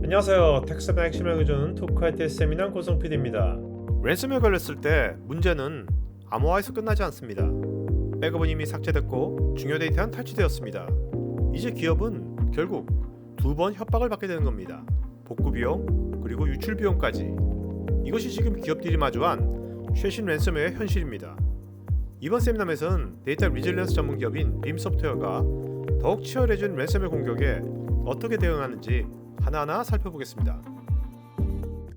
안녕하세요. 텍스트의 핵심을 알려주는 토크할 때 세미나 고성 PD입니다. 랜섬웨어 걸렸을 때 문제는 암호화에서 끝나지 않습니다. 백업은 이미 삭제됐고 중요 데이터는 탈취되었습니다. 이제 기업은 결국 두 번 협박을 받게 되는 겁니다. 복구 비용 그리고 유출 비용까지. 이것이 지금 기업들이 마주한 최신 랜섬웨어의 현실입니다. 이번 세미나에서는 데이터 리질리언스 전문 기업인 림소프트웨어가 더욱 치열해진 랜섬웨어 공격에 어떻게 대응하는지 하나하나 살펴보겠습니다.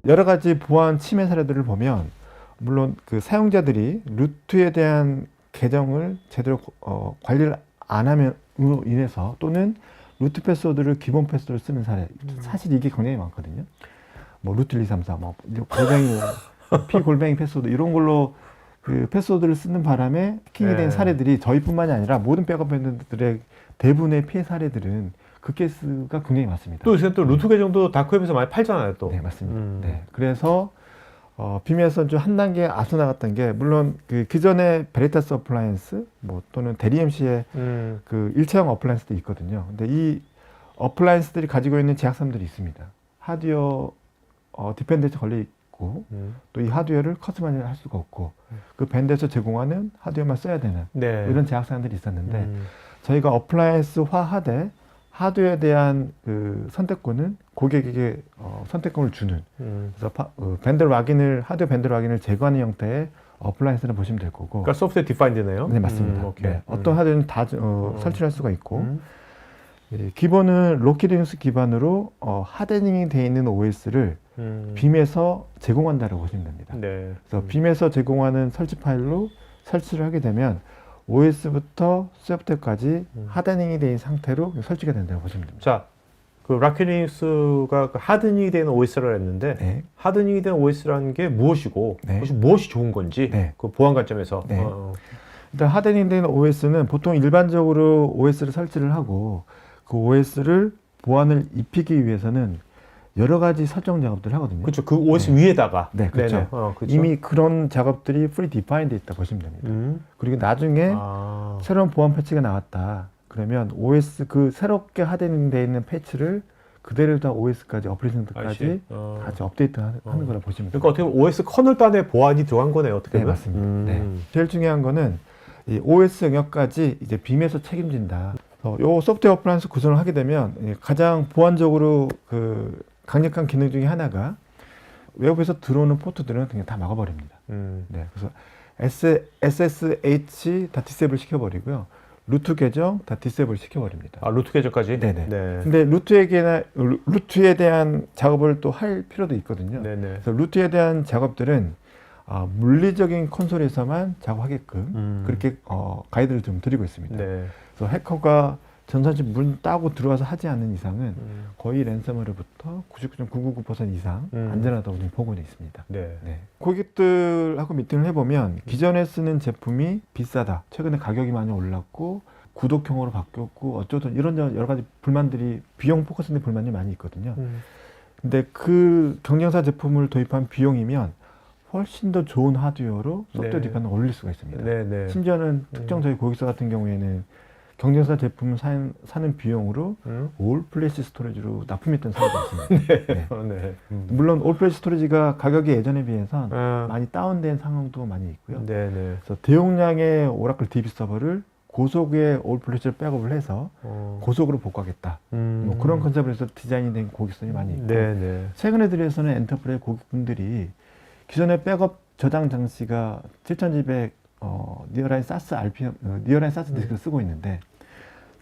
여러 가지 보안 침해 사례들을 보면 물론 그 사용자들이 루트에 대한 계정을 제대로 관리를 안 함으로 인해서 또는 루트 패스워드를 기본 패스워드로 쓰는 사례 사실 이게 굉장히 많거든요. 뭐 루트 1234, 뭐 골뱅이 P 패스워드 이런 걸로 그 패스워드를 쓰는 바람에 해킹이 된 사례들이 저희뿐만이 아니라 모든 백업 밴드들의 대부분의 피해 사례들은 그 케이스가 굉장히 많습니다. 또 요새 또 루트 계정도 다크웹에서 많이 팔잖아요, 또. 네, 맞습니다. 네, 그래서 빔에서 좀 한 단계 앞서 나갔던 게 물론 그 기존의 베리타스 어플라이언스 뭐 또는 데리엠시의 그 일체형 어플라이언스도 있거든요. 근데 이 어플라이언스들이 가지고 있는 제약사들이 있습니다. 하드웨어 디펜드에 걸려 있고 또 이 하드웨어를 커스터마이즈 할 수가 없고 그 밴드에서 제공하는 하드웨어만 써야 되는 이런 제약사들이 있었는데 저희가 어플라이언스화 하되 하드웨어에 대한 그 선택권은 고객에게 선택권을 주는 그래서 밴드 확인을 하드웨어 밴드 확인을 제거하는 형태의 어플라이언스를 보시면 될 거고. 그러니까 소프트웨어 디파인드네요. 네, 맞습니다. 네, 어떤 하드웨어는 다 설치를 할 수가 있고 예, 기본은 로키리눅스 기반으로 하드닝이 되어 있는 OS를 빔에서 제공한다고 보시면 됩니다. 네. 그래서 빔에서 제공하는 설치 파일로 설치를 하게 되면 OS부터 소프트웨어까지 하드닝이 된 상태로 설치가 된다고 보시면 됩니다. 자, 그 락키리눅스가 하드닝이 되는 OS를 했는데 네. 하드닝이 된 OS라는 게 무엇이고 네. 그것이 무엇이 좋은 건지 네. 그 보안 관점에서 네. 일단 하드닝 된 OS는 보통 일반적으로 OS를 설치를 하고 그 OS를 보안을 입히기 위해서는 여러 가지 설정 작업들을 하거든요. 그렇죠. 그 OS 위에다가 네, 그렇죠. 그렇죠. 이미 그런 작업들이 프리 디파인드 있다 보시면 됩니다. 그리고 나중에 새로운 보안 패치가 나왔다. 그러면 OS 그 새롭게 하드닝되어 있는 패치를 그대로 다 OS까지 어플리케이션까지 같이 업데이트하는 거라 보시면 됩니다. 그러니까 어떻게 보면 OS 커널 단의 보안이 들어간 거네요. 어떻게 네, 보면. 맞습니다. 네. 제일 중요한 거는 이 OS 영역까지 이제 빔에서 책임진다. 요 소프트웨어 어플라이언스 구성을 하게 되면 가장 보안적으로 그 강력한 기능 중에 하나가 외부에서 들어오는 포트들은 그냥 다 막아버립니다. 네, 그래서 SSH 다 디세이블 시켜버리고요. 루트 계정 다 디세이블 시켜버립니다. 아, 루트 계정까지? 네네. 네. 근데 루트에 대한 작업을 또 할 필요도 있거든요. 네네. 그래서 루트에 대한 작업들은 물리적인 콘솔에서만 작업하게끔 그렇게 가이드를 좀 드리고 있습니다. 네. 그래서 해커가 전산실 문 따고 들어와서 하지 않는 이상은 거의 랜섬웨어로부터 99.999% 이상 안전하다고 지금 보고는 있습니다. 네. 네. 고객들하고 미팅을 해보면 기존에 쓰는 제품이 비싸다. 최근에 가격이 많이 올랐고 구독형으로 바뀌었고 어쩌든 이런 여러 가지 불만들이 비용 포커스인데 불만이 많이 있거든요. 근데 그 경쟁사 제품을 도입한 비용이면 훨씬 더 좋은 하드웨어로 소프트웨어 디파인을 올릴 수가 있습니다. 네. 심지어는 특정 저희 고객사 같은 경우에는 경쟁사 제품을 사는 비용으로 올 플래시 스토리지로 납품했던 사례가 있습니다. 네. 물론 올 플래시 스토리지가 가격이 예전에 비해서 많이 다운된 상황도 많이 있고요. 네네. 그래서 대용량의 오라클 DB 서버를 고속의 올 플래시를 백업을 해서 고속으로 복구하겠다. 뭐 그런 컨셉을 해서 디자인이 된 고객선이 많이 있고 네네. 최근에 들어서는 엔터프라이즈 고객분들이 기존의 백업 저장 장치가 7200 니어라인 사스 RPM, 니어라인 사스 디스크를 쓰고 있는데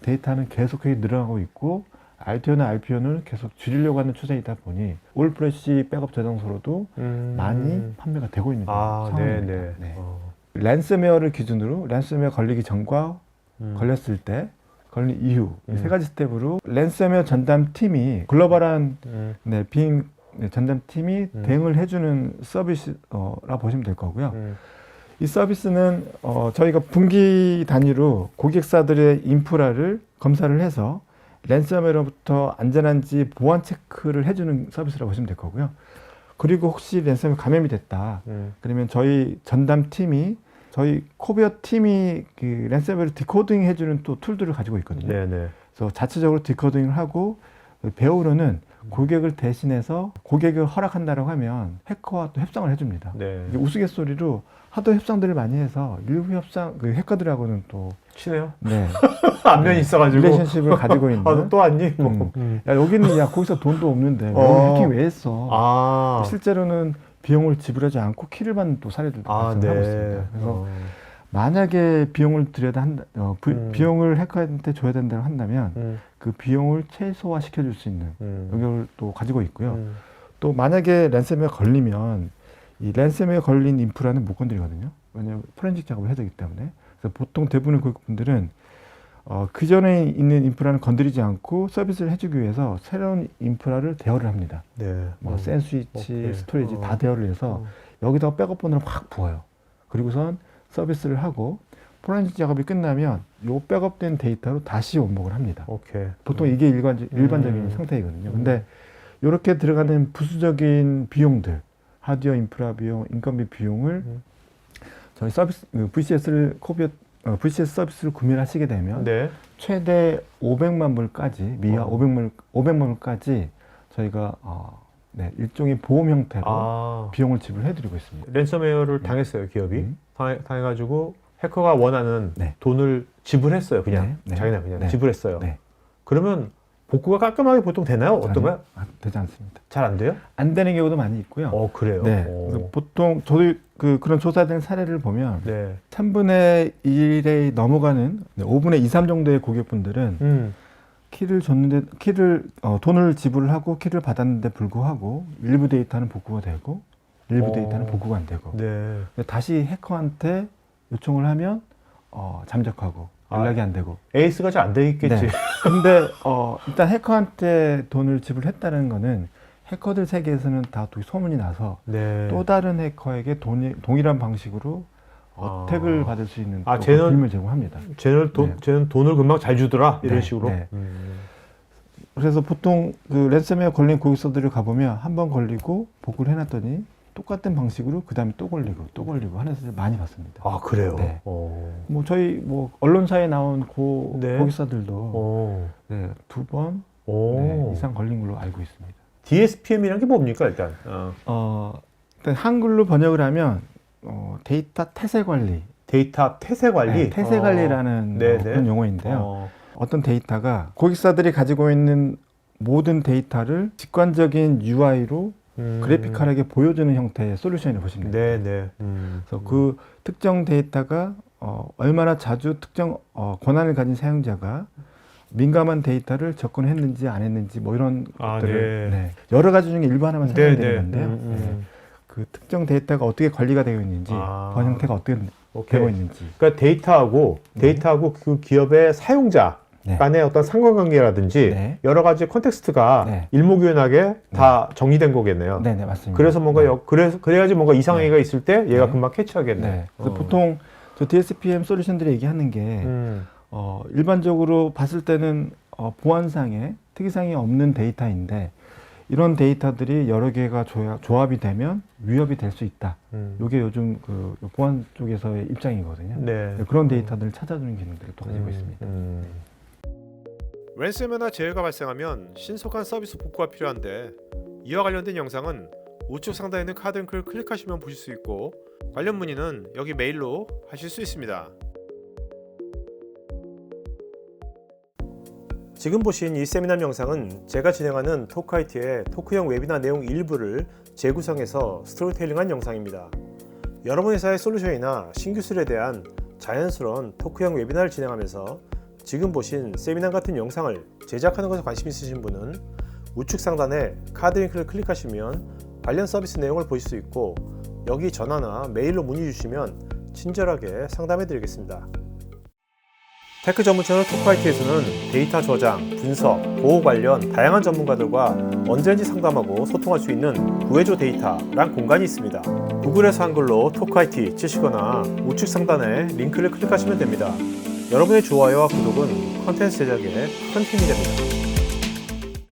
데이터는 계속해서 늘어나고 있고 RTO나 RPO는 계속 줄이려고 하는 추세이다 보니 올 플래시 백업 저장소로도 많이 판매가 되고 있는 상황입니다. 네네. 네. 랜섬웨어를 기준으로 랜섬웨어 걸리기 전과 걸렸을 때 걸린 이후 이 세 가지 스텝으로 랜섬웨어 전담 팀이 글로벌한 빙 전담 팀이 대응을 해주는 서비스라 보시면 될 거고요. 이 서비스는 저희가 분기 단위로 고객사들의 인프라를 검사를 해서 랜섬웨어로부터 안전한지 보안 체크를 해주는 서비스라고 보시면 될 거고요. 그리고 혹시 랜섬웨어 감염이 됐다. 그러면 저희 전담 팀이 저희 코비어 팀이 그 랜섬웨어를 디코딩 해주는 또 툴들을 가지고 있거든요. 네네. 그래서 자체적으로 디코딩을 하고 배우로는 고객을 대신해서 고객을 허락한다고 하면 해커와 또 협상을 해줍니다. 네. 이제 우스갯소리로 하도 협상들을 많이 해서 일부 협상 그 해커들하고는 또 친해요? 네, 안면이 있어가지고. 릴레이션십을 가지고 있는. 아, 또 왔니? 뭐. 야 여기는 야 거기서 돈도 없는데 어. 여기 해킹 왜 했어? 아. 실제로는 비용을 지불하지 않고 키를 받는 또 사례들도 발생하고 있습니다. 그래서 만약에 비용을 들여다 한다, 비용을 해커한테 줘야 된다고 한다면 그 비용을 최소화 시켜줄 수 있는 능력을 또 가지고 있고요. 또 만약에 랜섬웨어 걸리면 이 랜섬웨어 걸린 인프라는 못 건드리거든요. 왜냐하면 포렌식 작업을 해야 되기 때문에. 그래서 보통 대부분의 고객분들은 그 전에 있는 인프라는 건드리지 않고 서비스를 해주기 위해서 새로운 인프라를 대여를 합니다. 네. 뭐 샌스위치, 오케이. 스토리지 다 대여를 해서 여기다가 백업본을 확 부어요. 그리고선 서비스를 하고 포렌식 작업이 끝나면 요 백업된 데이터로 다시 원목을 합니다. 오케이. 보통 이게 일반적인 상태이거든요. 근데 이렇게 들어가는 부수적인 비용들, 하드웨어 인프라 비용, 인건비 비용을 저희 서비스 VCS 서비스를 구매를 하시게 되면 네. 최대 500만 불까지 미화 500만 불까지 저희가 일종의 보험 형태로 비용을 지불해드리고 있습니다. 랜섬웨어를 당했어요, 기업이. 당해가지고 해커가 원하는 네. 돈을 지불했어요, 그냥. 네. 자기네 그냥 네. 지불했어요. 네. 그러면 복구가 깔끔하게 보통 되나요? 어떤가요? 되지 않습니다. 잘 안 돼요? 안 되는 경우도 많이 있고요. 그래요? 네. 그래서 보통 저도 그런 조사된 사례를 보면 네. 3분의 1에 넘어가는 5분의 2, 3 정도의 고객분들은 키를 줬는데 돈을 지불을 하고 키를 받았는데 불구하고 일부 데이터는 복구가 되고 일부 데이터는 복구가 안 되고 네. 다시 해커한테 요청을 하면 잠적하고 연락이 안 되고 에이스가 잘 안 돼 있겠지. 네. 근데 일단 해커한테 돈을 지불했다는 거는 해커들 세계에서는 다 소문이 나서 네. 또 다른 해커에게 동일한 방식으로 어택을 받을 수 있는 빌미를 제공합니다. 쟤는 돈을 금방 잘 주더라 이런 네, 식으로. 네. 그래서 보통 그 랜섬웨어 걸린 고객사들을 가보면 한 번 걸리고 복구를 해놨더니 똑같은 방식으로 그 다음에 또 걸리고 하는 사람을 많이 봤습니다. 아 그래요? 네. 뭐 저희 언론사에 나온 네. 고객사들도 네, 2번 이상 걸린 걸로 알고 있습니다. DSPM이란 게 뭡니까 일단? 일단 한글로 번역을 하면 데이터 태세 관리. 데이터 태세 관리? 네, 태세 관리라는 그런 용어인데요. 어떤 데이터가 고객사들이 가지고 있는 모든 데이터를 직관적인 UI로 그래픽컬하게 보여주는 형태의 솔루션을 보시면 됩니다. 네. 그래서 그 특정 데이터가 얼마나 자주 특정 권한을 가진 사용자가 민감한 데이터를 접근했는지 안 했는지 뭐 이런 것들을 여러 가지 중에 일부 하나만 설명드리는 건데요. 그 특정 데이터가 어떻게 관리가 되어 있는지 그 형태가 어떻게 되어 있는지. 그러니까 데이터하고 그 기업의 사용자 간의 어떤 상관관계라든지 여러 가지 컨텍스트가 일목요연하게 다 정리된 거겠네요. 네, 맞습니다. 그래서 뭔가 그래야지 뭔가 이상하기가 있을 때 얘가 금방 캐치하겠네. 그래서 보통 저 DSPM 솔루션들이 얘기하는 게 일반적으로 봤을 때는 보안상의 특이사항이 없는 데이터인데 이런 데이터들이 여러 개가 조합이 되면 위협이 될 수 있다. 이게 요즘 그 보안 쪽에서의 입장이거든요. 그런 데이터들을 찾아주는 기능들을 또 가지고 있습니다. 랜섬웨어나 재해가 발생하면 신속한 서비스 복구가 필요한데 이와 관련된 영상은 우측 상단에 있는 카드 링크를 클릭하시면 보실 수 있고 관련 문의는 여기 메일로 하실 수 있습니다. 지금 보신 이 세미나 영상은 제가 진행하는 토크IT의 토크형 웨비나 내용 일부를 재구성해서 스토리텔링한 영상입니다. 여러분 회사의 솔루션이나 신기술에 대한 자연스러운 토크형 웨비나를 진행하면서 지금 보신 세미나 같은 영상을 제작하는 것에 관심 있으신 분은 우측 상단에 카드 링크를 클릭하시면 관련 서비스 내용을 보실 수 있고 여기 전화나 메일로 문의 주시면 친절하게 상담해 드리겠습니다. 테크 전문 채널 토크IT에서는 데이터 저장, 분석, 보호 관련 다양한 전문가들과 언제든지 상담하고 소통할 수 있는 구해줘 데이터란 공간이 있습니다. 구글에서 한글로 토크IT 치시거나 우측 상단에 링크를 클릭하시면 됩니다. 여러분의 좋아요와 구독은 컨텐츠 제작에 큰 힘이 됩니다.